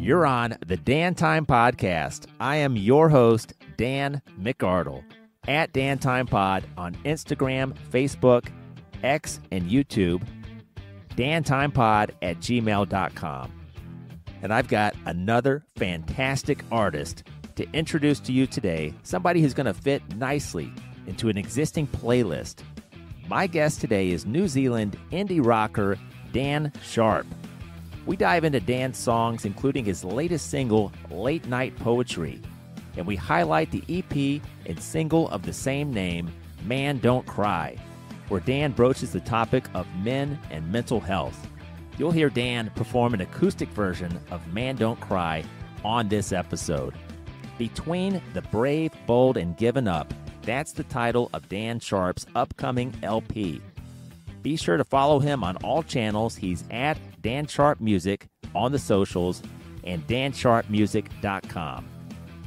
You're on the Dan Time Podcast. I am your host, Dan McArdle, at Dan Time Pod on Instagram, Facebook, X, and YouTube, dantimepod@gmail.com. And I've got another fantastic artist to introduce to you today, somebody who's going to fit nicely into an existing playlist. My guest today is New Zealand indie rocker Dan Sharp. We dive into Dan's songs, including his latest single, Late Night Poetry, and we highlight the EP and single of the same name, Man Don't Cry, where Dan broaches the topic of men and mental health. You'll hear Dan perform an acoustic version of Man Don't Cry on this episode. Between the Brave, Bold, and Given Up, that's the title of Dan Sharp's upcoming LP. Be sure to follow him on all channels. He's at Dan Sharp Music on the socials and dansharpmusic.com.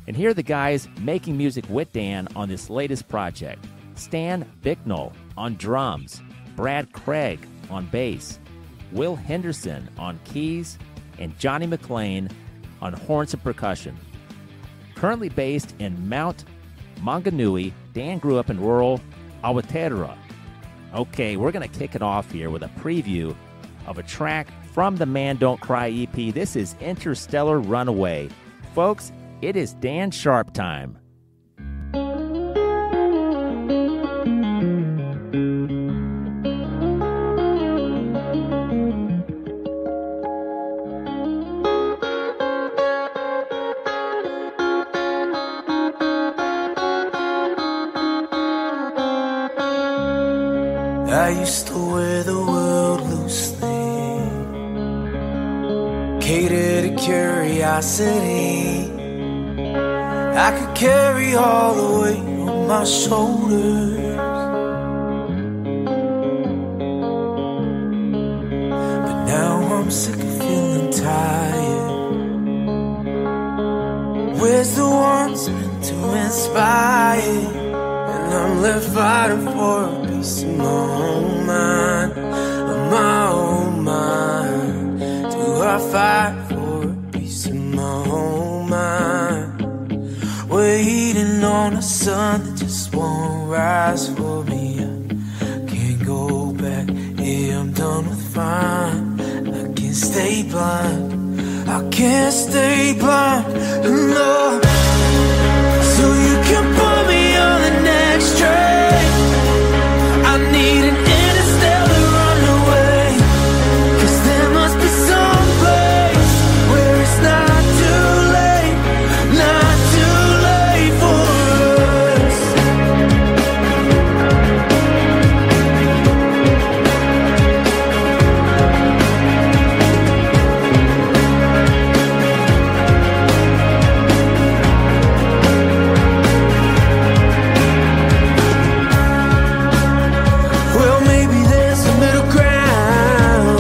And here are the guys making music with Dan on this latest project. Stan Bicknell on drums, Brad Craig on bass, Will Henderson on keys, and Johnny McLean on horns and percussion. Currently based in Mount Maunganui, Dan grew up in rural Aotearoa. Okay, we're going to kick it off here with a preview of a track from the Man Don't Cry EP. This is Interstellar Runaway. Folks, it is Dan Sharp time. I used to wear the world loosely, cater to curiosity. I could carry all the weight on my shoulders, but now I'm sick of feeling tired. Where's the ones meant to inspire? And I'm left fighting for a piece of my own mind, of my own mind. Do I fight for a piece of my own mind? Waiting on a sun that just won't rise for me. I can't go back, yeah, I'm done with fine. I can't stay blind, I can't stay blind, no. So you can put me on the next train. I need an interstellar runaway, 'cause there must be some place where it's not too late, not too late for us. Well, maybe there's a middle ground,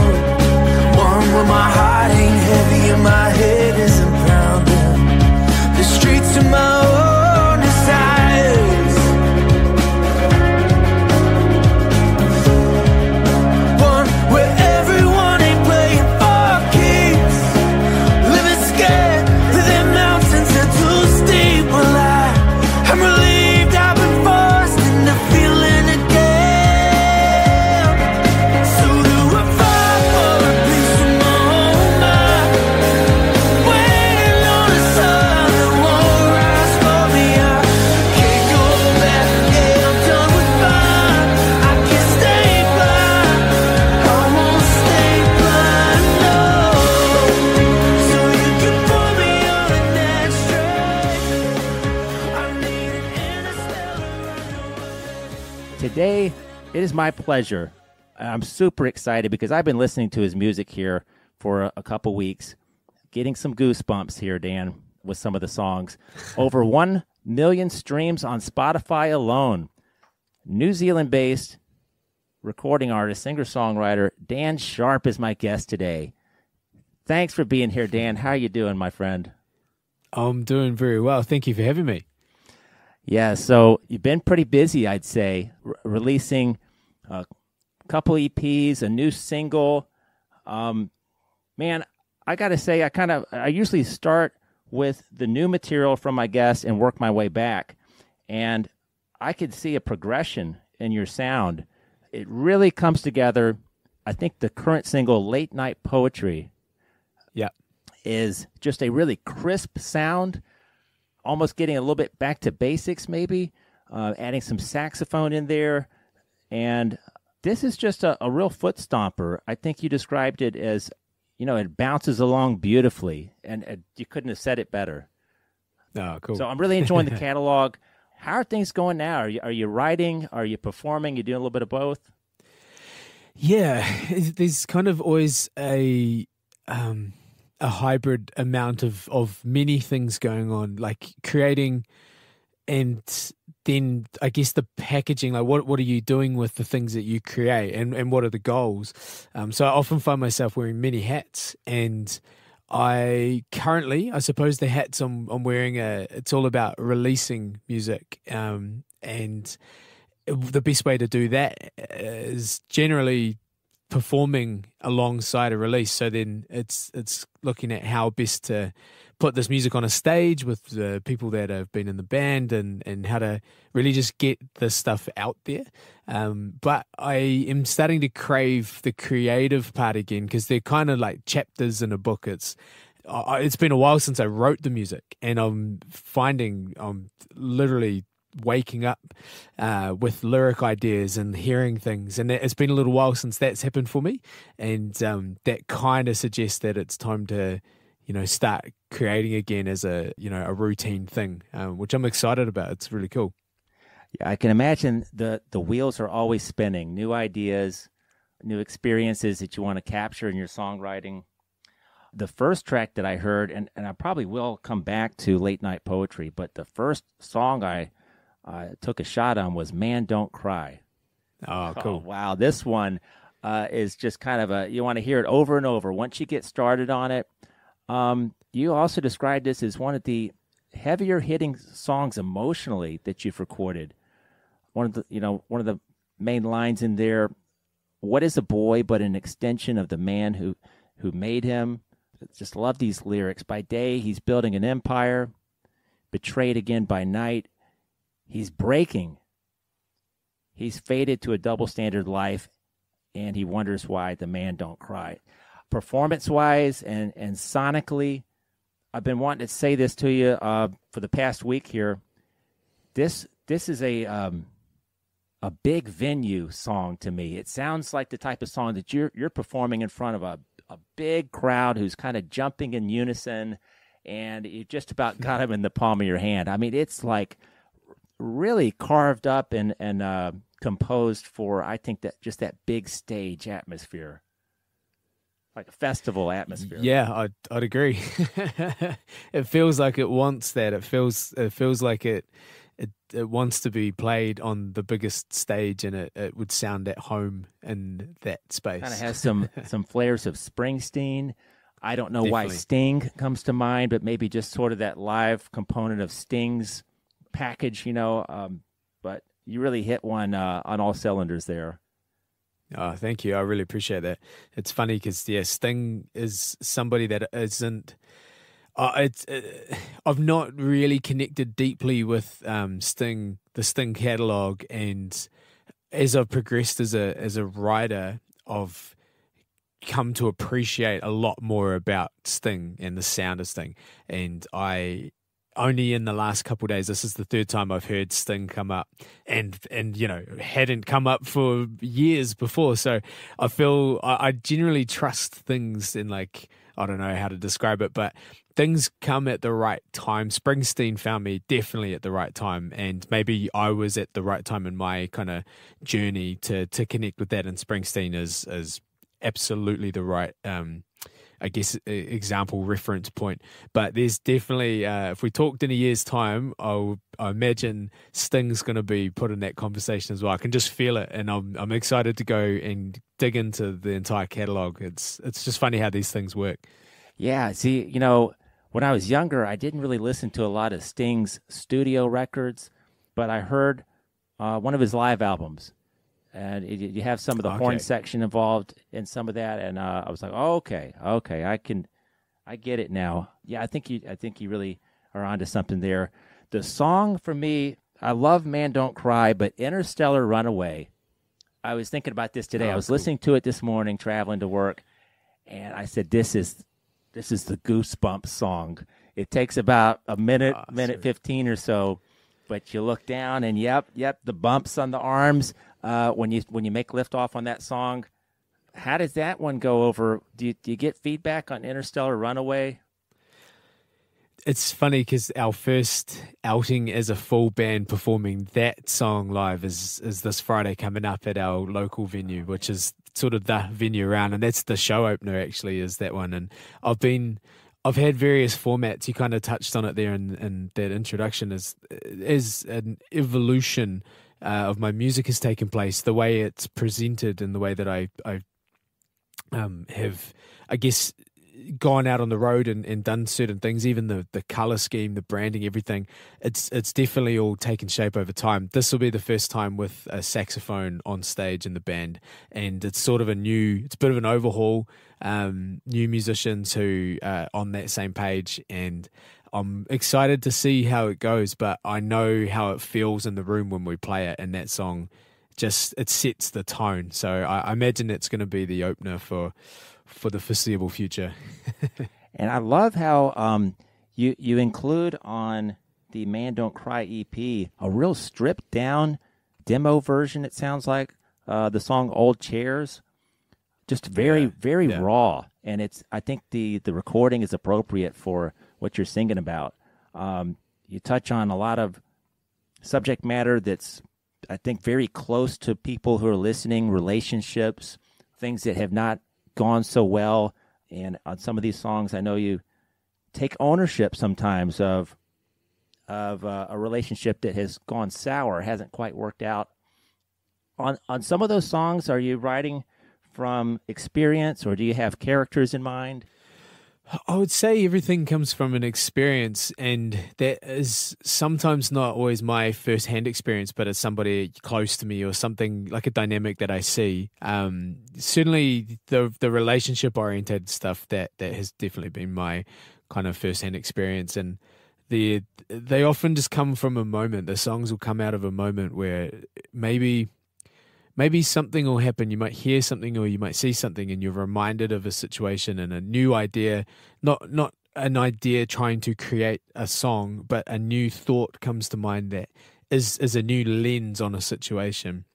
one where my heart ain't heavy and my head isn't pounding. The streets of my own desires, one where everyone ain't playing for keeps, living scared that their mountains are too steep. Well, I'm relieved I've been forced into feeling again. So do I fight for a piece of my own mind, waiting on a sun that won't rise for me. I can't go back, yeah, I'm done with fine. I can't stay blind, I won't stay blind, no. So you can put me on the next train. I need an interstellar runaway. Today, it is my pleasure. I'm super excited because I've been listening to his music here for a couple weeks, getting some goosebumps here, Dan, with some of the songs. Over 1 million streams on Spotify alone. New Zealand-based recording artist, singer-songwriter Dan Sharp is my guest today. Thanks for being here, Dan. How are you doing, my friend? I'm doing very well. Thank you for having me. Yeah, so you've been pretty busy, I'd say, releasing a couple EPs, a new single. Man, I got to say, I usually start with the new material from my guests and work my way back. And I could see a progression in your sound. It really comes together. I think the current single, Late Night Poetry, is just a really crisp sound, almost getting a little bit back to basics maybe, adding some saxophone in there. And this is just a real foot stomper. I think you described it as, it bounces along beautifully, and you couldn't have said it better. Oh, cool. So I'm really enjoying the catalog. How are things going now? Are you writing? Are you performing? You doing a little bit of both? Yeah, there's kind of always a hybrid amount of many things going on, like creating, and then I guess the packaging, like what are you doing with the things that you create, and what are the goals? So I often find myself wearing many hats, and I suppose the hats I'm wearing, it's all about releasing music, and the best way to do that is generally performing alongside a release. So then it's looking at how best to put this music on a stage with the people that have been in the band, and how to really just get this stuff out there. But I am starting to crave the creative part again, because they're kind of like chapters in a book. It's been a while since I wrote the music, and I'm finding I'm literally waking up with lyric ideas and hearing things, and it's been a little while since that's happened for me, and that kind of suggests that it's time to start creating again as a routine thing, which I'm excited about. It's really cool. Yeah, I can imagine the wheels are always spinning, new ideas, new experiences that you want to capture in your songwriting. The first track that I heard, and I probably will come back to Late Night Poetry, but the first song I took a shot on was Man Don't Cry. Oh, cool. Oh, wow. This one is just kind of you want to hear it over and over once you get started on it. You also described this as one of the heavier hitting songs emotionally that you've recorded. One of the main lines in there, what is a boy but an extension of the man who made him? Just love these lyrics. By day, he's building an empire, betrayed again by night. He's breaking. He's faded to a double standard life, and he wonders why the man don't cry. Performance-wise and sonically, I've been wanting to say this to you for the past week here. This is a big venue song to me. It sounds like the type of song that you're performing in front of a big crowd who's kind of jumping in unison, and you just about got them in the palm of your hand. I mean, it's like really carved up and composed for, I think, that just that big stage atmosphere, like a festival atmosphere. Yeah, I'd agree. It feels like it wants that. It feels like it wants to be played on the biggest stage, and it would sound at home in that space. Kind of has some flares of Springsteen. I don't know Definitely. why Sting comes to mind, but maybe just sort of that live component of Sting's package, but you really hit one on all cylinders there. Oh, thank you. I really appreciate that. It's funny because, Sting is somebody that isn't... I've not really connected deeply with Sting, the Sting catalog, and as I've progressed as a writer, I've come to appreciate a lot more about Sting and the sound of Sting. And I only in the last couple of days, this is the third time I've heard Sting come up, and hadn't come up for years before. So I feel I generally trust things in, like, I don't know how to describe it, but things come at the right time. Springsteen found me definitely at the right time, and maybe I was at the right time in my kind of journey to connect with that. And Springsteen is absolutely the right, I guess, example reference point. But there's definitely, if we talked in a year's time, I imagine Sting's going to be put in that conversation as well. I can just feel it, and I'm excited to go and dig into the entire catalog. It's just funny how these things work. Yeah, see, when I was younger, I didn't really listen to a lot of Sting's studio records, but I heard one of his live albums. And you have some of the horn section involved in some of that, and I was like, oh, okay, I can I get it now. Yeah, I think you really are onto something there. The song for me, I love "Man Don't Cry," but "Interstellar Runaway." I was thinking about this today. I was listening to it this morning, traveling to work, and I said, "This is the Goosebumps song." It takes about a minute, 15 or so, but you look down and yep, the bumps on the arms when you make liftoff on that song. How does that one go over? Do you get feedback on "Interstellar Runaway"? It's funny because our first outing as a full band performing that song live is this Friday coming up at our local venue, which is sort of the venue around, and that's the show opener actually is that one. And I've had various formats. You kind of touched on it there in that introduction is an evolution of my music has taken place, the way it's presented and the way that I have, I guess, gone out on the road and done certain things, even the color scheme, the branding, everything. It's definitely all taken shape over time. This will be the first time with a saxophone on stage in the band, and it's sort of it's a bit of an overhaul. New musicians who are on that same page, and I'm excited to see how it goes, but I know how it feels in the room when we play it, and that song it sets the tone. So I imagine it's going to be the opener for the foreseeable future. And I love how you include on the "Man Don't Cry" EP a real stripped down demo version. It sounds like the song "Old Chairs," just very raw. And I think the recording is appropriate for what you're singing about. You touch on a lot of subject matter that's, I think, very close to people who are listening, relationships, things that have not gone so well. And on some of these songs, I know you take ownership sometimes of a relationship that has gone sour, hasn't quite worked out. On some of those songs, are you writing from experience, or do you have characters in mind? I would say everything comes from an experience, and that is sometimes not always my first-hand experience, but it's somebody close to me or something like a dynamic that I see. Certainly the relationship-oriented stuff that has definitely been my kind of first-hand experience, and they often just come from a moment. The songs will come out of a moment where maybe something will happen. You might hear something or you might see something and you're reminded of a situation and a new idea, not an idea trying to create a song, but a new thought comes to mind that is a new lens on a situation.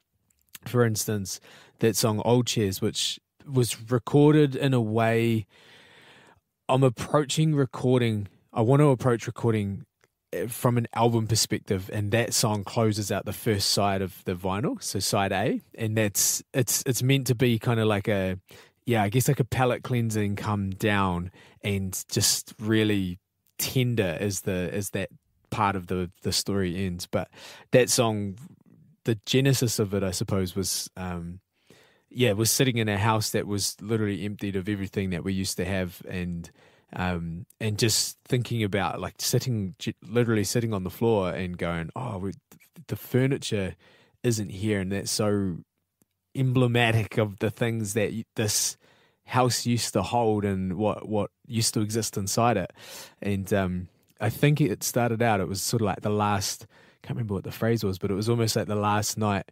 For instance, that song "Old Chairs," which was recorded in a way I want to approach recording from an album perspective, and that song closes out the first side of the vinyl, so side A, and it's meant to be kind of like I guess like a palate cleansing come down and just really tender as that part of the story ends. But that song, the genesis of it, I suppose, was was sitting in a house that was literally emptied of everything that we used to have, and just thinking about like literally sitting on the floor and going, the furniture isn't here, and that's so emblematic of the things that this house used to hold and what used to exist inside it. And I think it started out, it was sort of like the last, I can't remember what the phrase was, but it was almost like the last night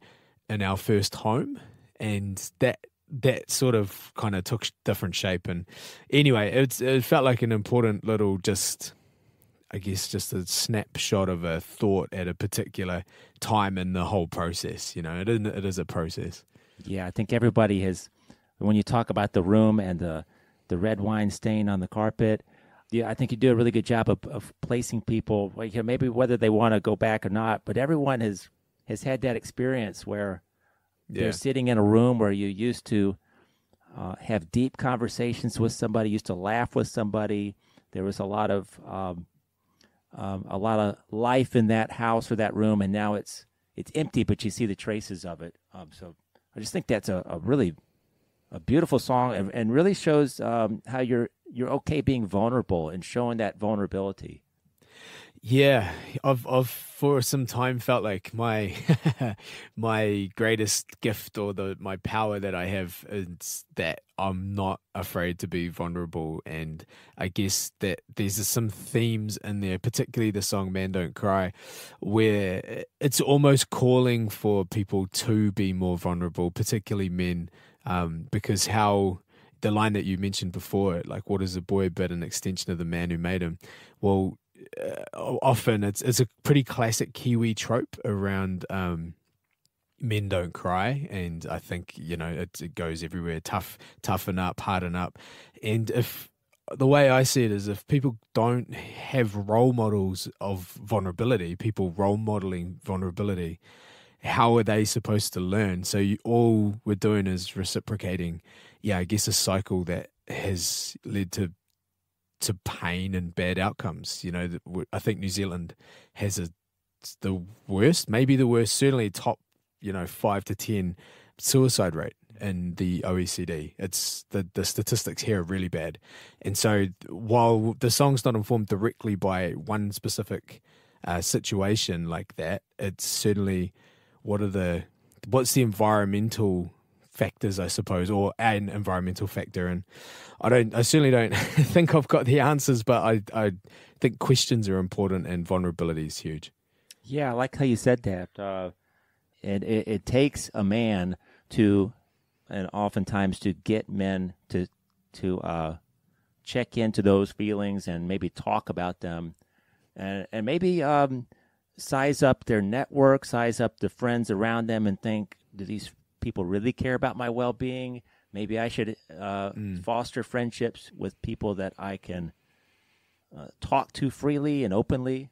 in our first home, and that sort of kind of took different shape. And anyway, it felt like an important little, just a snapshot of a thought at a particular time in the whole process. It is a process. Yeah, I think everybody has, when you talk about the room and the red wine stain on the carpet, yeah, I think you do a really good job of placing people, maybe whether they want to go back or not, but everyone has had that experience where they're sitting in a room where you used to have deep conversations with somebody, used to laugh with somebody. There was a lot of life in that house or that room, and now it's empty, but you see the traces of it. So I just think that's a really beautiful song, and really shows how you're okay being vulnerable and showing that vulnerability. Yeah, I've for some time felt like my my greatest gift or my power that I have is that I'm not afraid to be vulnerable, and I guess that there's some themes in there, particularly the song "Man Don't Cry," where it's almost calling for people to be more vulnerable, particularly men, because how. The line that you mentioned before, like, what is a boy but an extension of the man who made him? Well, often it's a pretty classic Kiwi trope around men don't cry, and I think it goes everywhere. Toughen up, harden up, and if the way I see it is if people don't have role models of vulnerability, people role modeling vulnerability, how are they supposed to learn? So all we're doing is reciprocating, I guess, a cycle that has led to pain and bad outcomes. I think New Zealand has the worst, maybe the worst, certainly top, 5 to 10 suicide rate in the OECD. It's the statistics here are really bad. And so while the song's not informed directly by one specific situation like that, it's certainly what's the environmental factors, I suppose, or an environmental factor. And I certainly don't think I've got the answers, but I think questions are important and vulnerability is huge. Yeah, I like how you said that. It takes a man and oftentimes to get men to check into those feelings and maybe talk about them, and maybe size up their network, size up the friends around them, and think, do these people really care about my well-being? Maybe I should foster friendships with people that I can talk to freely and openly,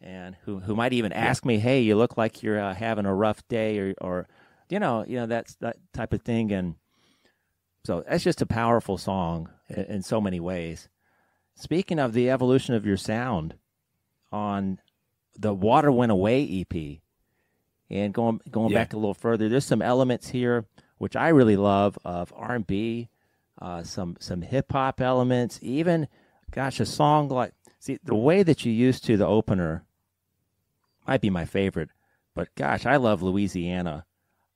and who might even ask me, "Hey, you look like you're having a rough day," or that's that type of thing. And so that's just a powerful song in so many ways. Speaking of the evolution of your sound, on the Water Went Away EP, and going back a little further, there's some elements here which I really love of R&B, some hip hop elements, even, a song like, see, the way that you used to the opener might be my favorite, but I love Louisiana.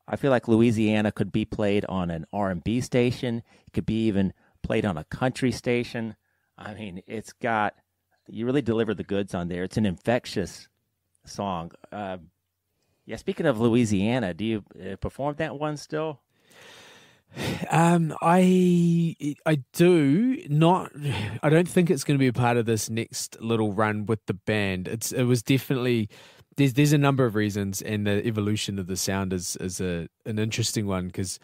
I feel like Louisiana could be played on an R&B station. It could be even played on a country station. I mean, you really deliver the goods on there. It's an infectious song. Speaking of Louisiana, do you perform that one still? I do not. I don't think it's going to be a part of this next little run with the band. It was definitely. There's a number of reasons, and the evolution of the sound is an interesting one, because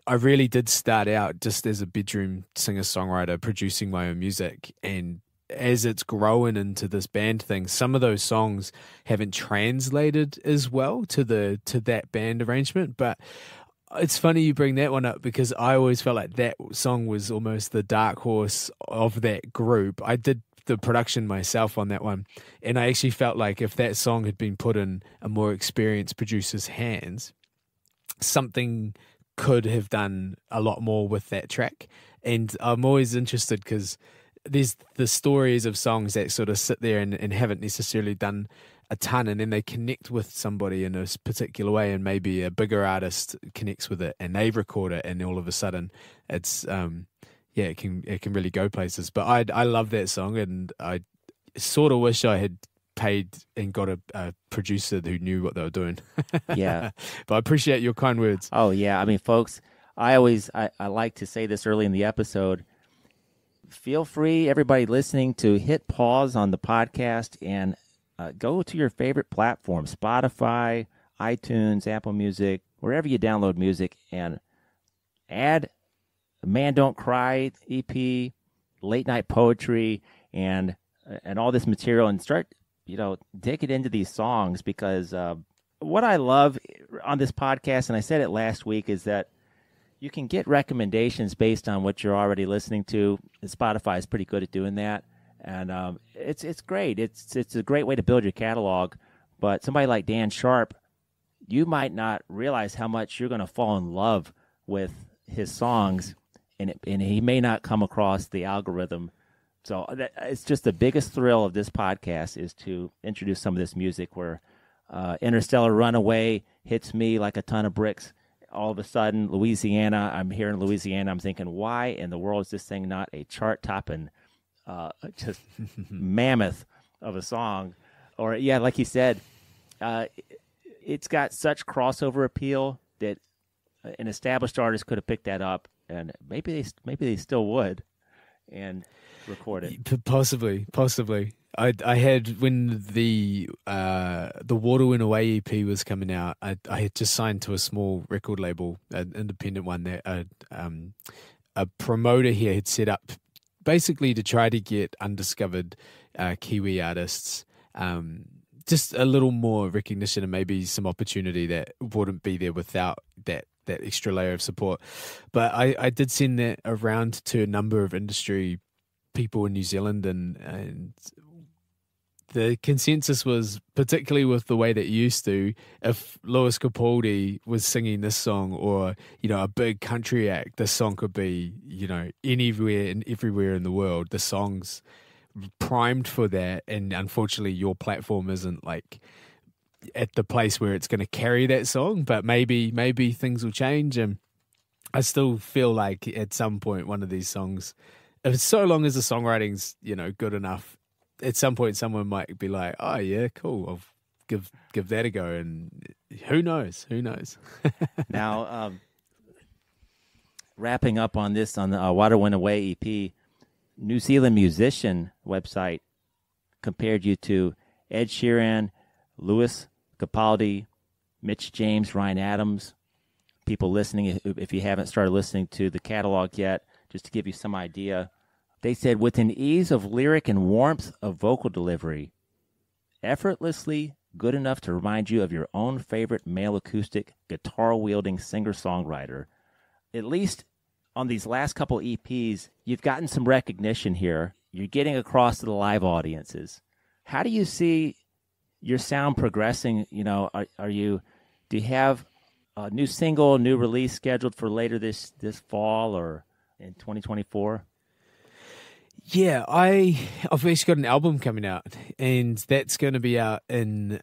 I really did start out just as a bedroom singer-songwriter producing my own music, and as it's growing into this band thing, some of those songs haven't translated as well to that band arrangement. But it's funny you bring that one up, because I always felt like that song was almost the dark horse of that group. I did the production myself on that one, and I actually felt like if that song had been put in a more experienced producer's hands, something could have done a lot more with that track. And I'm always interested, because there's the stories of songs that sort of sit there and haven't necessarily done a ton, and then they connect with somebody in a particular way, and maybe a bigger artist connects with it and they record it, and all of a sudden it's it can really go places. But I love that song, and I sort of wish I had paid and got a producer who knew what they were doing. Yeah. But I appreciate your kind words. Oh yeah, I mean, folks, I like to say this early in the episode. Feel free, everybody listening, to hit pause on the podcast and go to your favorite platform, Spotify, iTunes, Apple Music, wherever you download music, and add Man Don't Cry EP, Late Night Poetry, and all this material, and start, digging into these songs, because what I love on this podcast, and I said it last week, is that you can get recommendations based on what you're already listening to. Spotify is pretty good at doing that, and it's great. It's a great way to build your catalog. But somebody like Dan Sharp, you might not realize how much you're going to fall in love with his songs, and he may not come across the algorithm So it's just the biggest thrill of this podcast is to introduce some of this music where Interstellar Runaway hits me like a ton of bricks. All of a sudden, Louisiana, I'm here in Louisiana, I'm thinking, why in the world is this thing not a chart-topping, just mammoth of a song? Or, yeah, like you said, it's got such crossover appeal that an established artist could have picked that up, and maybe they still would, and record it. Possibly. I had, when the Water Went Away EP was coming out, I had just signed to a small record label, an independent one that a promoter here had set up basically to try to get undiscovered Kiwi artists just a little more recognition and maybe some opportunity that wouldn't be there without that extra layer of support. But I did send that around to a number of industry people in New Zealand, and the consensus was, particularly with the way that it used to, if Lewis Capaldi was singing this song, or, you know, a big country act, this song could be, you know, anywhere and everywhere in the world. The song's primed for that, and unfortunately your platform isn't like at the place where it's going to carry that song, but maybe things will change. And I still feel like at some point one of these songs, if so long as the songwriting's, you know, good enough, at some point someone might be like, oh yeah, cool, I'll give that a go. And who knows? Now, wrapping up on this, on the Water Went Away EP, New Zealand Musician website compared you to Ed Sheeran, Lewis Capaldi, Mitch James, Ryan Adams. People listening, if you haven't started listening to the catalog yet, just to give you some idea, they said, with an ease of lyric and warmth of vocal delivery, effortlessly good enough to remind you of your own favorite male acoustic guitar-wielding singer-songwriter. At least on these last couple EPs, you've gotten some recognition here. You're getting across to the live audiences. How do you see your sound progressing? You know, do you have a new single, new release scheduled for later this fall or in 2024? Yeah, I've actually got an album coming out, and that's going to be out in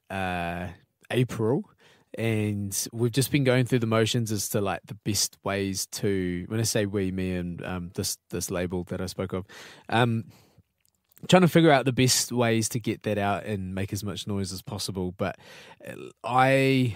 April. And we've just been going through the motions as to like the best ways to, when I say we, me and this label that I spoke of, trying to figure out the best ways to get that out and make as much noise as possible. But a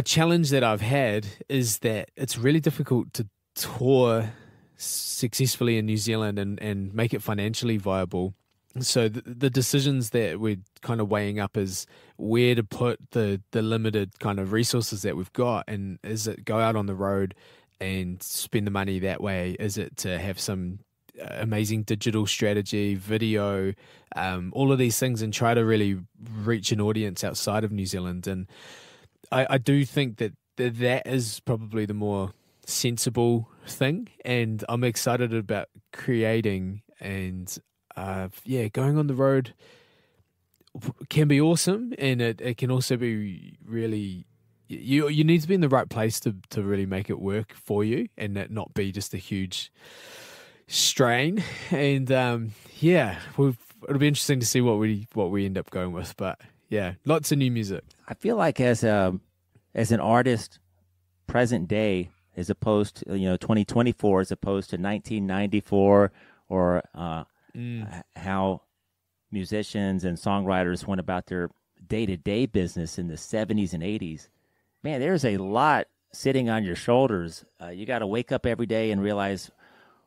challenge that I've had is that it's really difficult to tour successfully in New Zealand and make it financially viable. So the decisions that we're kind of weighing up is where to put the limited kind of resources that we've got, and is it go out on the road and spend the money that way? Is it to have some amazing digital strategy, video, all of these things, and try to really reach an audience outside of New Zealand? And I do think that is probably the more sensible thing, and I'm excited about creating and going on the road can be awesome, and it can also be really, you need to be in the right place to really make it work for you, and that not be just a huge strain. And it'll be interesting to see what we end up going with. But yeah, lots of new music. I feel like as an artist, present day, as opposed to 2024, as opposed to 1994, or how musicians and songwriters went about their day-to-day business in the 70s and 80s. Man, there's a lot sitting on your shoulders. You got to wake up every day and realize,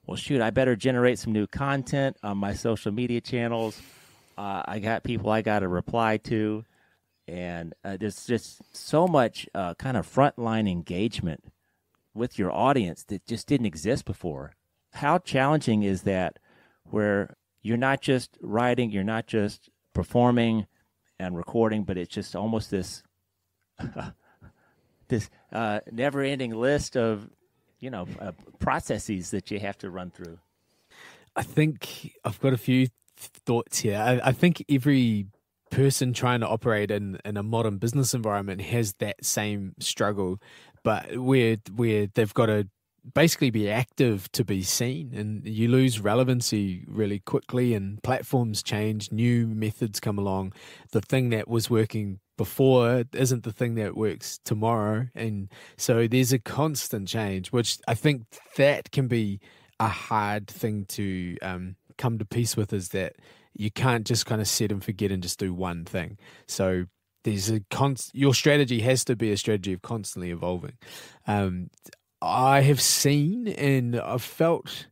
well, shoot, I better generate some new content on my social media channels. I got people I got to reply to. And there's just so much kind of frontline engagement with your audience that just didn't exist before. How challenging is that, where you're not just writing, you're not just performing and recording, but it's just almost this never-ending list of processes that you have to run through? I think I've got a few thoughts here. I think every person trying to operate in a modern business environment has that same struggle, but where they've got to basically be active to be seen, and you lose relevancy really quickly, and platforms change, new methods come along. The thing that was working before isn't the thing that works tomorrow, and so there's a constant change, which I think that can be a hard thing to come to peace with, is that you can't just kind of set and forget and just do one thing. So there's your strategy has to be a strategy of constantly evolving. I have seen and I've felt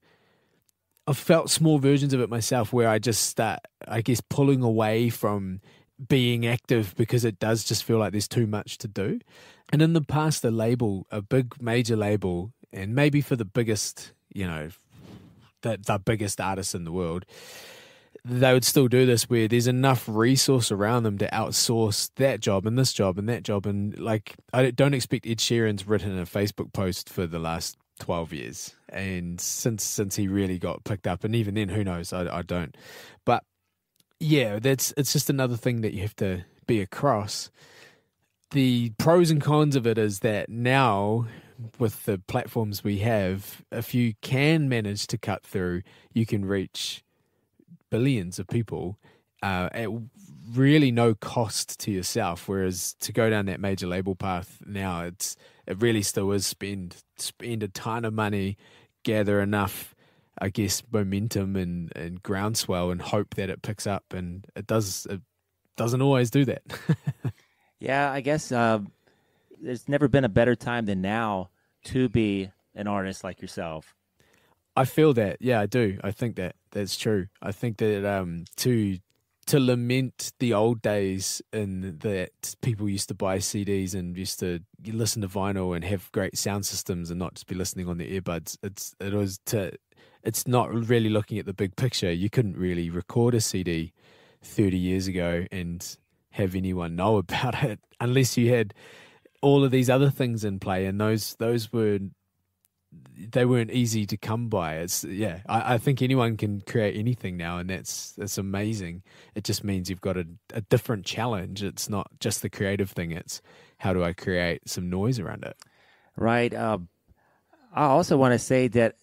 small versions of it myself, where I just start, I guess, pulling away from being active because it does just feel like there's too much to do. And in the past, a big major label, and maybe for the biggest, the biggest artists in the world, they would still do this, where there's enough resource around them to outsource that job and this job and that job. And like, I don't expect Ed Sheeran's written a Facebook post for the last 12 years. And since he really got picked up, and even then, who knows? I don't. But yeah, it's just another thing that you have to be across. The pros and cons of it is that now, with the platforms we have, if you can manage to cut through, you can reach billions of people at really no cost to yourself. Whereas to go down that major label path now, it really still is spend a ton of money, gather enough, I guess, momentum and groundswell, and hope that it picks up. And it doesn't always do that. Yeah, I guess there's never been a better time than now to be an artist like yourself. I feel that. Yeah, I do. I think that's true. I think that to lament the old days, in that people used to buy CDs and used to listen to vinyl and have great sound systems and not just be listening on the earbuds. It's not really looking at the big picture. You couldn't really record a CD 30 years ago and have anyone know about it unless you had all of these other things in play, and those weren't easy to come by. I think anyone can create anything now, and that's amazing. It just means you've got a different challenge. It's not just the creative thing, it's how do I create some noise around it. Right. I also want to say that,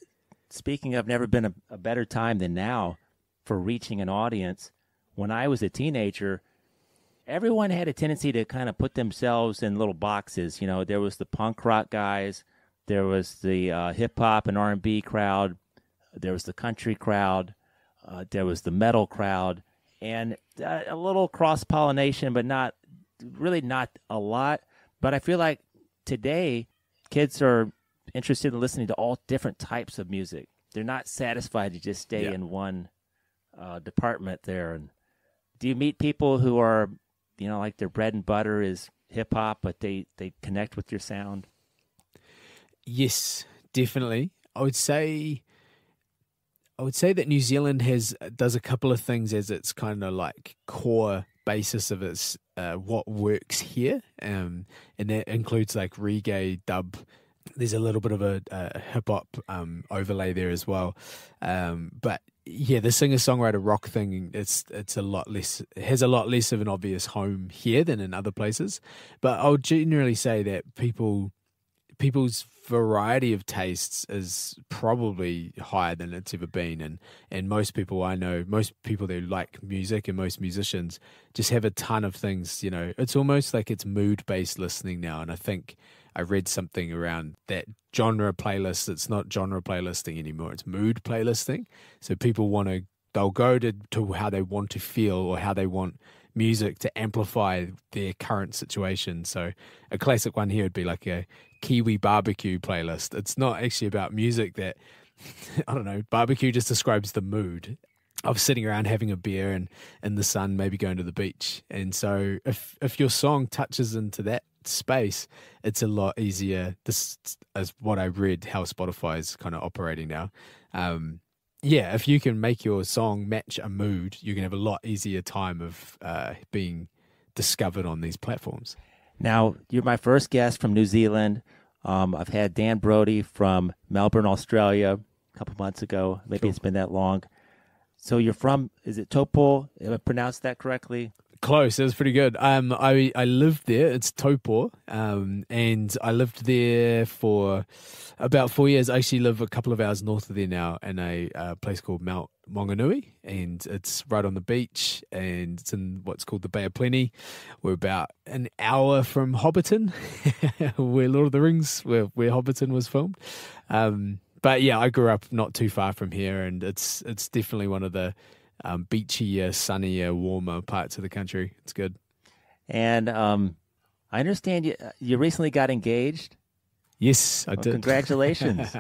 speaking of never been a better time than now for reaching an audience, when I was a teenager, everyone had a tendency to kind of put themselves in little boxes. There was the punk rock guys, there was the hip-hop and R&B crowd, there was the country crowd, there was the metal crowd, and a little cross-pollination, but not a lot. But I feel like today kids are interested in listening to all different types of music. They're not satisfied to just stay in one department there. And do you meet people who are, like their bread and butter is hip-hop, but they connect with your sound? Yes, definitely. I would say that New Zealand does a couple of things as its kind of like core basis of its what works here, and that includes like reggae, dub. There's a little bit of a hip hop overlay there as well, but yeah, the singer-songwriter rock thing, it's a lot less. It has a lot less of an obvious home here than in other places. But I would generally say that people's variety of tastes is probably higher than it's ever been, and most people I know, most people that like music and most musicians just have a ton of things. It's almost like it's mood-based listening now, and I think I read something around that genre playlist. It's not genre playlisting anymore, it's mood playlisting. So people they'll go to how they want to feel, or how they want music to amplify their current situation. So a classic one here would be like a Kiwi barbecue playlist. It's not actually about music that, I don't know, barbecue just describes the mood of sitting around having a beer and in the sun, maybe going to the beach. And so if your song touches into that space, it's a lot easier. This is what I read, how Spotify is kind of operating now. If you can make your song match a mood, you can have a lot easier time of being discovered on these platforms. Now, you're my first guest from New Zealand. I've had Dan Brody from Melbourne, Australia, a couple months ago. Maybe It's been that long. So you're from, is it Taupo? Have I pronounced that correctly? Close. It was pretty good. I lived there. It's Taupo, and I lived there for about 4 years. I actually live a couple of hours north of there now in a place called Mount Maunganui, and it's right on the beach, and it's in what's called the Bay of Plenty. We're about an hour from Hobbiton, where Lord of the Rings, where Hobbiton was filmed. But yeah, I grew up not too far from here, and it's definitely one of the beachier, sunnier, warmer parts of the country. It's good. And I understand you recently got engaged. Yes, I did. Congratulations.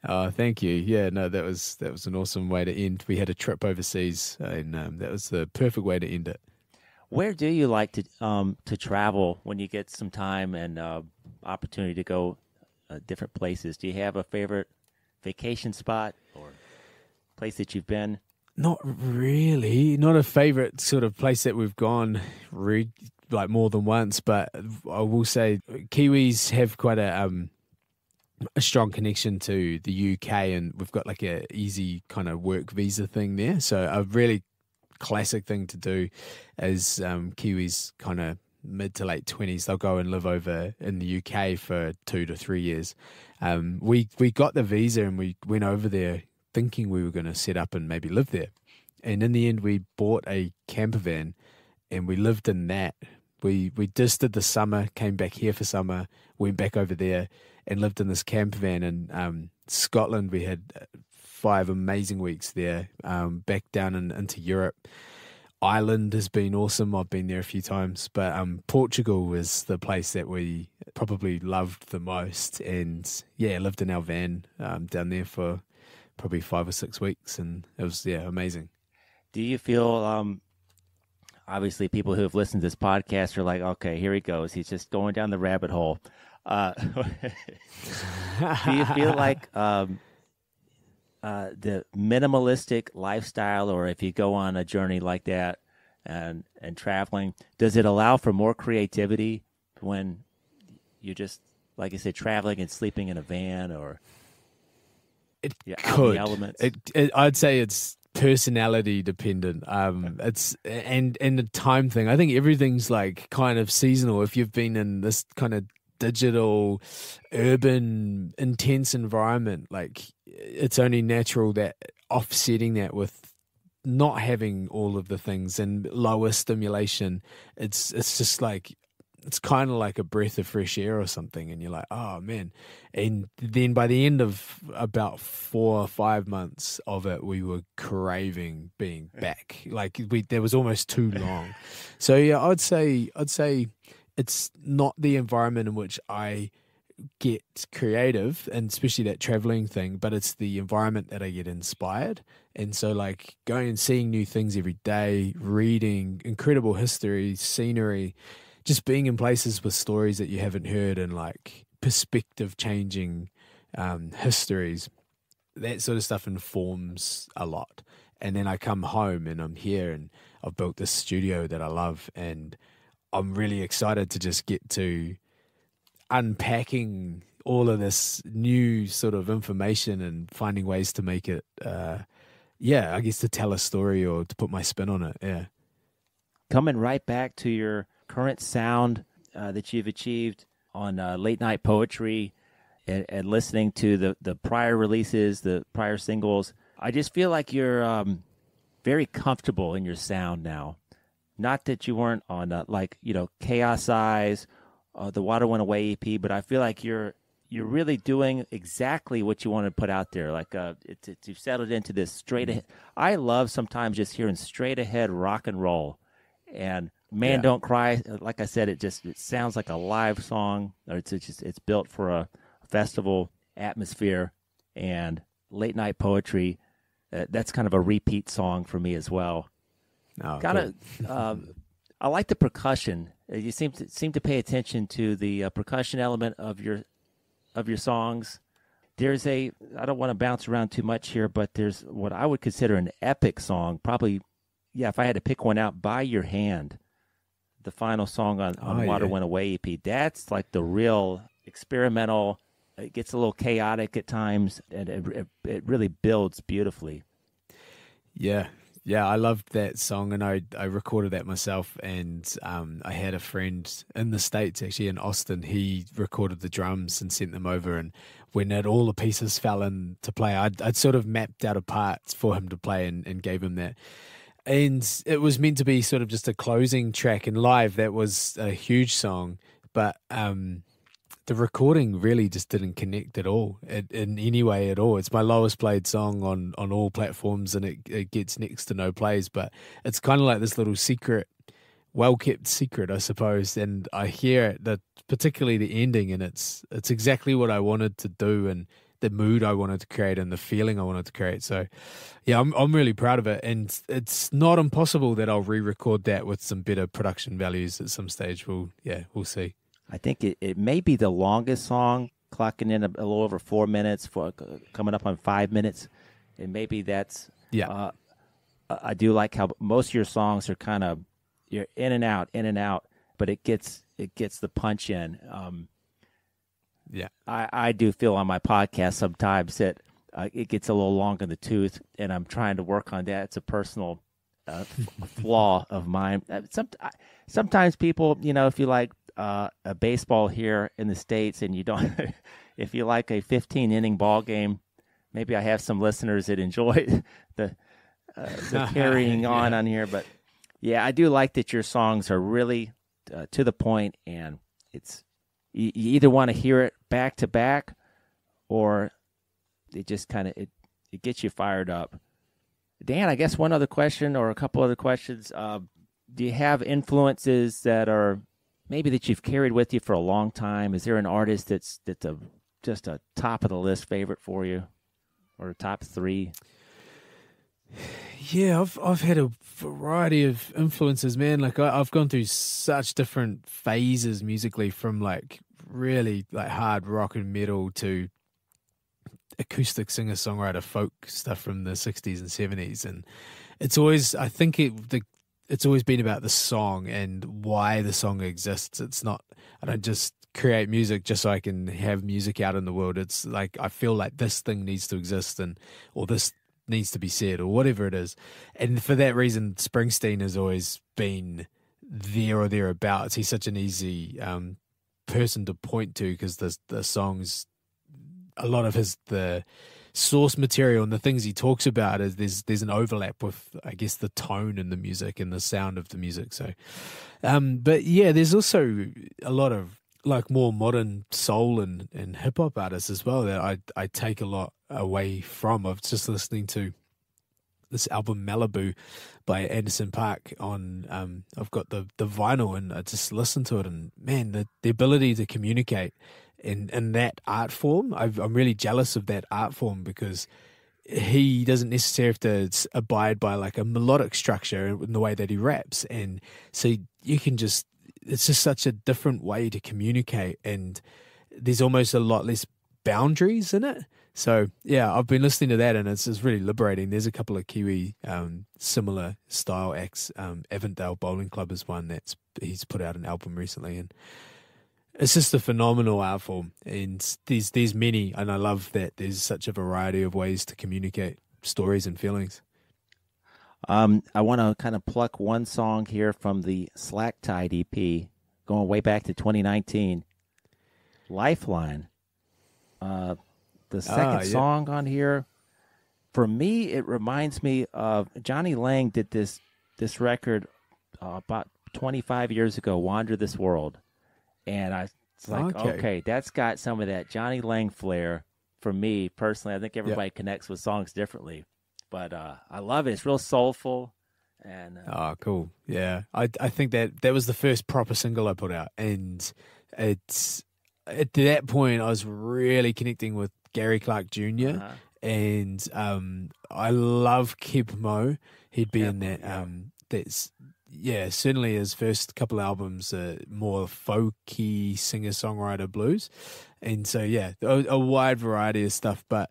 Oh, thank you. Yeah, no, that was an awesome way to end. We had a trip overseas, and that was the perfect way to end it. Where do you like to travel when you get some time and opportunity to go different places? Do you have a favorite vacation spot or place that you've been? Not really. Not a favorite sort of place that we've gone like more than once, but I will say Kiwis have quite a strong connection to the UK, and we've got like a easy kind of work visa thing there. So a really classic thing to do is Kiwis kind of mid to late 20s, they'll go and live over in the UK for 2 to 3 years. We got the visa and we went over there thinking we were going to set up and maybe live there. And in the end, we bought a camper van and we lived in that. We just did the summer, came back here for summer, went back over there and lived in this camper van. In Scotland, we had 5 amazing weeks there, back down into Europe. Ireland has been awesome. I've been there a few times. But Portugal was the place that we probably loved the most. And yeah, lived in our van down there for probably 5 or 6 weeks, and it was amazing. Do you feel obviously people who have listened to this podcast are like, okay, here he goes, he's just going down the rabbit hole. Do you feel like the minimalistic lifestyle, or if you go on a journey like that and traveling, does it allow for more creativity when you're just, like I said, traveling and sleeping in a van, or it could. Elements? I'd say it's personality dependent. It's and the time thing. I think everything's like kind of seasonal. If you've been in this kind of digital, urban, intense environment, like it's only natural that offsetting that with not having all of the things and lower stimulation, it's just like, it's kind of like a breath of fresh air or something, and you're like, oh man. And then by the end of about 4 or 5 months of it, we were craving being back. Like there was almost too long. So yeah, I'd say it's not the environment in which I get creative, and especially that traveling thing, but it's the environment that I get inspired. And so like going and seeing new things every day, reading incredible history, scenery, just being in places with stories that you haven't heard, and like perspective changing histories, that sort of stuff informs a lot. And then I come home and I'm here and I've built this studio that I love, and I'm really excited to just get to unpacking all of this new sort of information and finding ways to make it, I guess to tell a story or to put my spin on it. Yeah. Coming right back to your current sound that you've achieved on late night poetry, and listening to the prior releases, the prior singles, I just feel like you're very comfortable in your sound now. Not that you weren't on Chaos Eyes, the Water Went Away EP, but I feel like you're really doing exactly what you want to put out there. Like you've settled into this straight ahead. I love sometimes just hearing straight ahead rock and roll. And Man Don't Cry, like I said, it sounds like a live song, or it's built for a festival atmosphere. And late night poetry, that's kind of a repeat song for me as well. Oh, I like the percussion. You seem to pay attention to the percussion element of your songs. There's I don't want to bounce around too much here, but there's what I would consider an epic song. Probably, if I had to pick one out, By Your Hand, the final song on Water Went Away EP. That's like the real experimental. It gets a little chaotic at times, and it really builds beautifully. Yeah. Yeah, I loved that song, and I recorded that myself. And I had a friend in the States, actually in Austin. He recorded the drums and sent them over. And when all the pieces fell into play, I'd sort of mapped out a part for him to play and gave him that. And it was meant to be sort of just a closing track. And live, that was a huge song, but the recording really just didn't connect at all, in any way at all. It's my lowest played song on all platforms, and it gets next to no plays, but it's kind of like this little secret, well-kept secret, I suppose. And I hear it, particularly the ending, and it's exactly what I wanted to do, and the mood I wanted to create, and the feeling I wanted to create. So yeah, I'm really proud of it, and it's not impossible that I'll re-record that with some better production values at some stage. We'll see. I think it may be the longest song, clocking in a little over 4 minutes, coming up on 5 minutes. And maybe that's, I do like how most of your songs are kind of, you're in and out, but it gets the punch in. I do feel on my podcast sometimes that it gets a little long in the tooth, and I'm trying to work on that. It's a personal flaw of mine. Sometimes people, if you like, a baseball here in the States, and you don't, if you like a 15-inning ball game, maybe I have some listeners that enjoy the carrying on here. But yeah, I do like that your songs are really to the point, and it's you either want to hear it back to back, or it just kind of it gets you fired up. Dan, I guess one other question or a couple other questions. Do you have influences that are maybe that you've carried with you for a long time? Is there an artist that's just a top of the list favorite for you, or a top three? Yeah, I've had a variety of influences, man. Like I've gone through such different phases musically, from like really like hard rock and metal to acoustic singer-songwriter folk stuff from the 60s and 70s, and it's always, I think it's always been about the song and why the song exists. It's not, I don't just create music just so I can have music out in the world. It's like, I feel like this thing needs to exist, or this needs to be said, or whatever it is. And for that reason, Springsteen has always been there or thereabouts. He's such an easy person to point to, because the songs, a lot of the source material and the things he talks about is there's an overlap with, I guess, the tone in the music and the sound of the music. So, but yeah, there's also a lot of like more modern soul and hip hop artists as well that I take a lot away from. I was just listening to this album Malibu by Anderson .Paak on, I've got the vinyl, and I just listened to it, and man, the ability to communicate in that art form, I'm really jealous of that art form, because he doesn't necessarily have to abide by like a melodic structure in the way that he raps. And so you can just, it's just such a different way to communicate, and there's almost a lot less boundaries in it. So yeah, I've been listening to that, and it's really liberating. There's a couple of Kiwi similar style acts. Avondale Bowling Club is one he's put out an album recently, and it's just a phenomenal art form. And there's many, and I love that there's such a variety of ways to communicate stories and feelings. I want to kind of pluck one song here from the Slack Tide EP, going way back to 2019. Lifeline. The second song on here, for me, it reminds me of Johnny Lang did this record about 25 years ago, Wander This World. And I was like, okay, that's got some of that Johnny Lang flair for me personally. I think everybody connects with songs differently. But I love it. It's real soulful. And cool. Yeah. I think that was the first proper single I put out. And it's at that point I was really connecting with Gary Clark Jr. And I love Keb Mo. He'd be in that. That's certainly his first couple albums are more folky singer-songwriter blues. And so a wide variety of stuff. But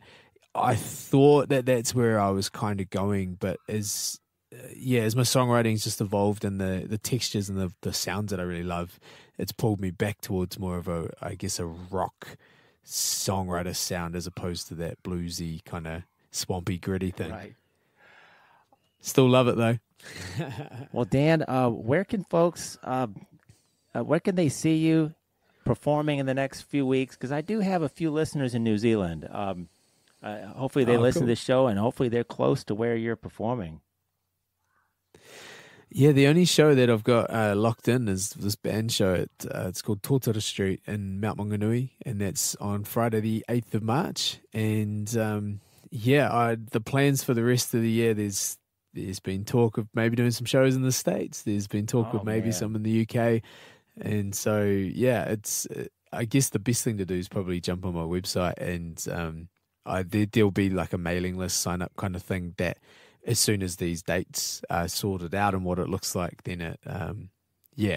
I thought that's where I was kind of going, but as my songwriting's just evolved, and the textures and the sounds that I really love, it's pulled me back towards more of a rock songwriter sound, as opposed to that bluesy kind of swampy, gritty thing. Right. Still love it though. Well, Dan, where can folks, where can they see you performing in the next few weeks? Because I do have a few listeners in New Zealand. Hopefully they listen to this show, and hopefully they're close to where you're performing. Yeah, the only show that I've got locked in is this band show. It's called Tōtara Street in Mount Maunganui, and that's on Friday the 8th of March. And the plans for the rest of the year, there's been talk of maybe doing some shows in the States. There's been talk of maybe some in the UK. And so, yeah, it's I guess the best thing to do is probably jump on my website, and there'll be like a mailing list sign up kind of thing that as soon as these dates are sorted out and what it looks like, then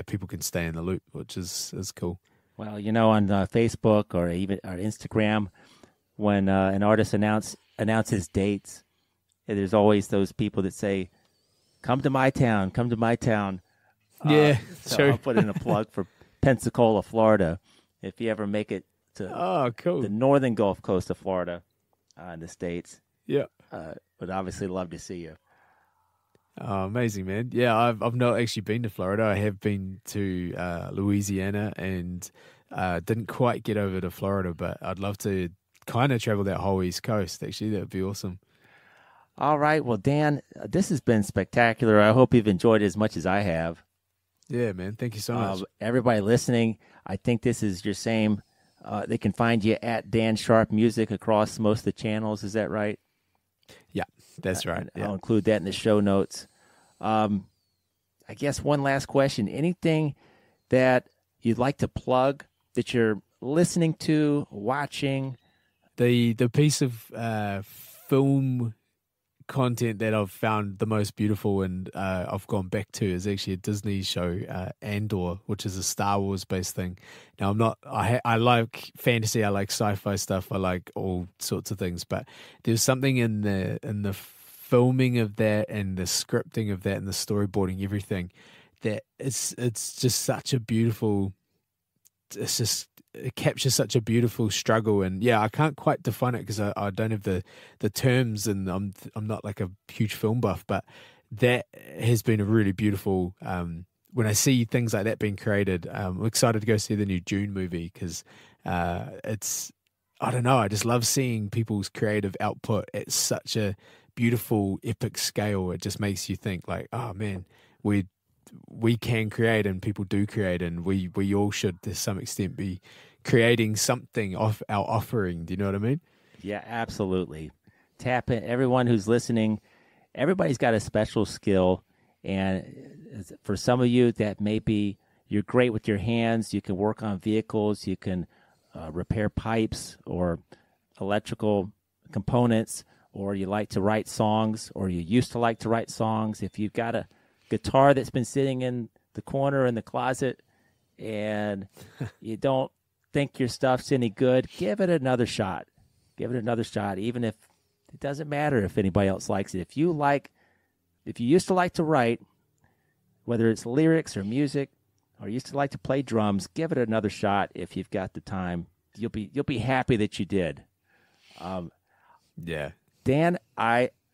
people can stay in the loop, which is cool. Well, on Facebook or even or Instagram, when an artist announces dates, there's always those people that say, come to my town. Yeah, so true. I'll put in a plug for Pensacola, Florida. If you ever make it to cool. the northern Gulf Coast of Florida in the States, would obviously love to see you. Oh, amazing, man. Yeah, I've not actually been to Florida. I have been to Louisiana and didn't quite get over to Florida, but I'd love to kind of travel that whole East Coast, actually. That would be awesome. All right. Well, Dan, this has been spectacular. I hope you've enjoyed it as much as I have. Yeah, man. Thank you so much. Everybody listening, I think this is your same. They can find you at Dan Sharp Music across most of the channels. Is that right? Yeah, that's right. I'll include that in the show notes. I guess one last question. Anything that you'd like to plug that you're listening to, watching? The piece of film content that I've found the most beautiful and I've gone back to is actually a Disney show, Andor, which is a Star Wars based thing. Now I like fantasy, I like sci-fi stuff, I like all sorts of things, but there's something in the filming of that and the scripting of that and the storyboarding, everything, that it's just such a beautiful, it captures such a beautiful struggle. And yeah, I can't quite define it because I don't have the terms, and I'm not like a huge film buff, but that has been a really beautiful, when I see things like that being created, I'm excited to go see the new Dune movie because it's, I don't know, I just love seeing people's creative output at such a beautiful, epic scale. It just makes you think like, oh man, we can create, and people do create, and we all should to some extent be creating something off our offering. Do you know what I mean? Yeah, absolutely. Tap in. Everyone who's listening, everybody's got a special skill, and for some of you that may be, you're great with your hands. You can work on vehicles. You can repair pipes or electrical components, or you like to write songs, or you used to like to write songs. If you've got a guitar that's been sitting in the corner in the closet and you don't think your stuff's any good, give it another shot. Give it another shot, even if it doesn't matter if anybody else likes it. If you used to like to write, whether it's lyrics or music, or used to like to play drums, give it another shot if you've got the time. You'll be happy that you did. Yeah. Dan,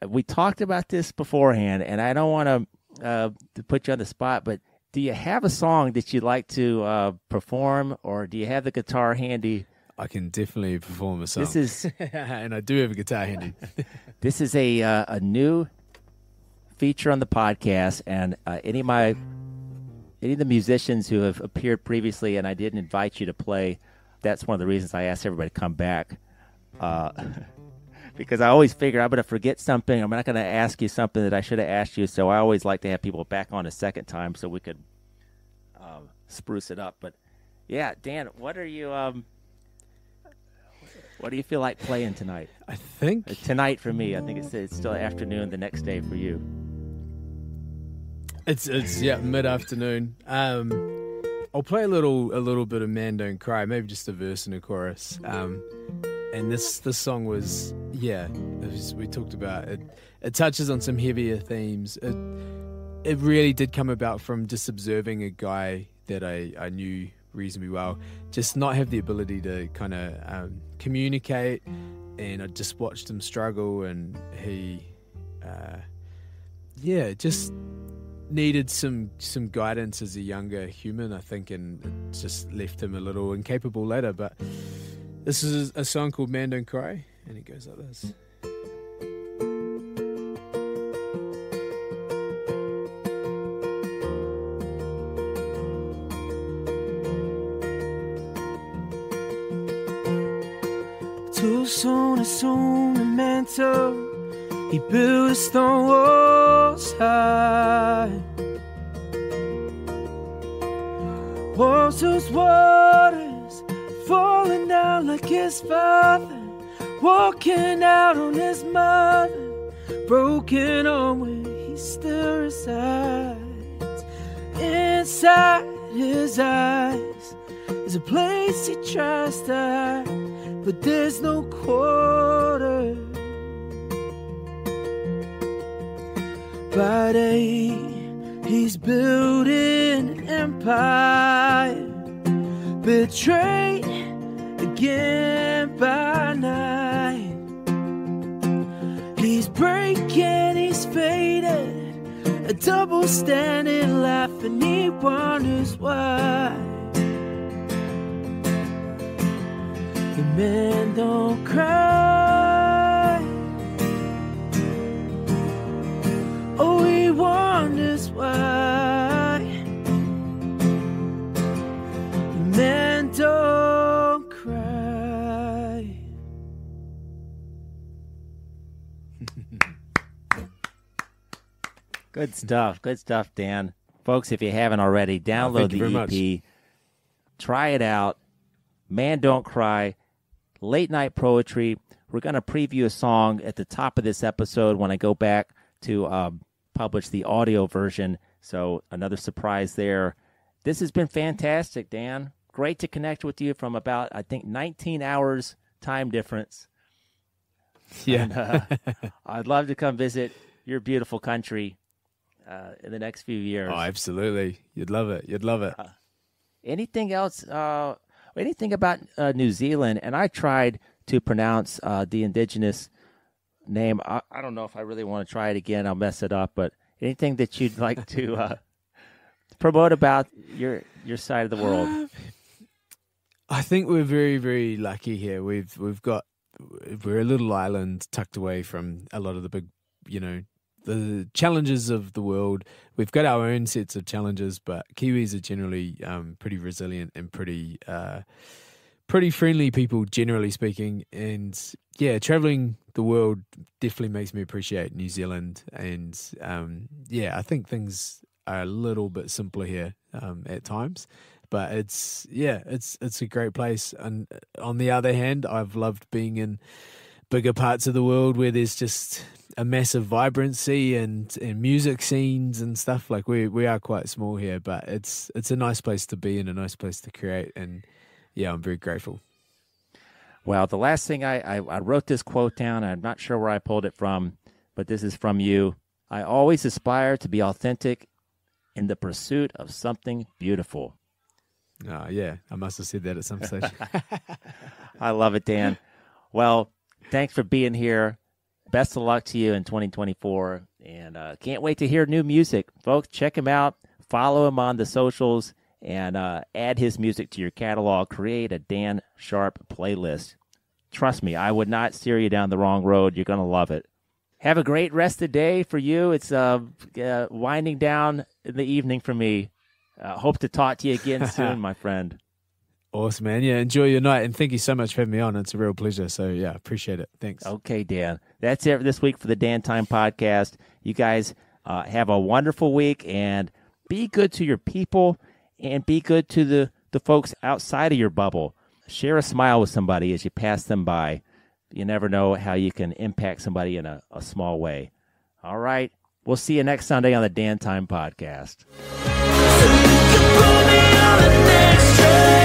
we talked about this beforehand, and I don't want to put you on the spot, but do you have a song that you'd like to perform, or do you have the guitar handy? I can definitely perform a song. This is, and I do have a guitar handy. This is a new feature on the podcast, and any of the musicians who have appeared previously, and I didn't invite you to play. That's one of the reasons I asked everybody to come back. Because I always figure I'm going to forget something. I'm not going to ask you something that I should have asked you. So I always like to have people back on a second time so we could spruce it up. But yeah, Dan, what do you feel like playing tonight? I think tonight for me. I think it's still afternoon the next day for you. It's mid-afternoon. I'll play a little bit of Man Don't Cry, maybe just a verse and a chorus. And this song was, we talked about it. It touches on some heavier themes. It really did come about from just observing a guy that I knew reasonably well, just not have the ability to kind of communicate, and I just watched him struggle, and he just needed some guidance as a younger human, I think, and it just left him a little incapable later. But this is a song called Man Don't Cry, and it goes like this. Too soon as soon a mantle, he built a stone walls high. Walls whose waters falling down like his father, walking out on his mother, broken on where he still resides. Inside his eyes is a place he tries to hide, but there's no quarter. By day, he's building an empire, betrayed again by night. He's breaking, he's faded, a double standing life, and he wonders why. The man don't cry. Oh, he wonders why. The man don't cry. Good stuff, Dan. Folks, if you haven't already, download the EP. Much. Try it out. Man Don't Cry. Late night poetry. We're going to preview a song at the top of this episode when I go back to publish the audio version. So another surprise there. This has been fantastic, Dan. Great to connect with you from about, I think, 19 hours time difference. Yeah. And, I'd love to come visit your beautiful country in the next few years. Oh, absolutely. You'd love it. Anything else? Anything about New Zealand? And I tried to pronounce the indigenous name. I don't know if I really want to try it again. I'll mess it up. But anything that you'd like to promote about your side of the world? I think we're very, very lucky here. We're a little island tucked away from a lot of the big, the challenges of the world. We've got our own sets of challenges, but Kiwis are generally pretty resilient and pretty friendly people, generally speaking. And yeah, traveling the world definitely makes me appreciate New Zealand. And I think things are a little bit simpler here at times, but it's a great place. And on the other hand, I've loved being in bigger parts of the world where there's just a massive vibrancy and music scenes and stuff. Like we are quite small here, but it's a nice place to be and a nice place to create. And yeah, I'm very grateful. Well, the last thing I wrote this quote down. I'm not sure where I pulled it from, but this is from you. I always aspire to be authentic in the pursuit of something beautiful. Oh, yeah, I must have said that at some stage. I love it, Dan. Well, thanks for being here. Best of luck to you in 2024, and can't wait to hear new music. Folks, check him out. Follow him on the socials, and add his music to your catalog. Create a Dan Sharp playlist. Trust me, I would not steer you down the wrong road. You're going to love it. Have a great rest of the day for you. It's winding down in the evening for me. Hope to talk to you again soon, my friend. Awesome, man. Yeah, enjoy your night, and thank you so much for having me on. It's a real pleasure. So, yeah, appreciate it. Thanks. Okay, Dan. That's it for this week for the Dan Time Podcast. You guys have a wonderful week, and be good to your people, and be good to the folks outside of your bubble. Share a smile with somebody as you pass them by. You never know how you can impact somebody in a small way. All right. We'll see you next Sunday on the Dan Time Podcast. So you can put me on the next train.